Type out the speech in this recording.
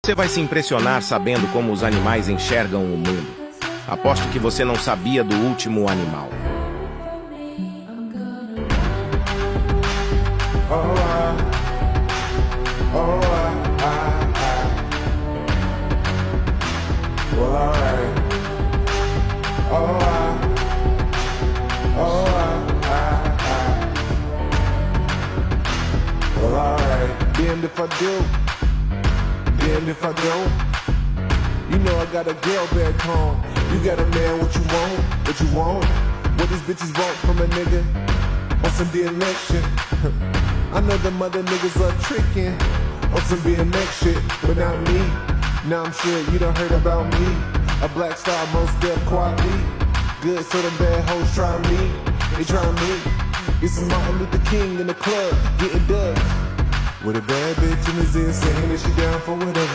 Você vai se impressionar sabendo como os animais enxergam o mundo. Aposto que você não sabia do último animal. Damned if I do, damned if I don't. You know I got a girl back home. You got a man, what you want, what you want. What these bitches want from a nigga on some DMX shit. I know them other niggas are tricking on some BMX shit, but not me. Now I'm sure you done heard about me. A black star, most deaf quality. Good, so them bad hoes try me. They try me. This is Martin Luther King in the club, getting dubs. With a bad bitch in his ear saying that she down for whatever.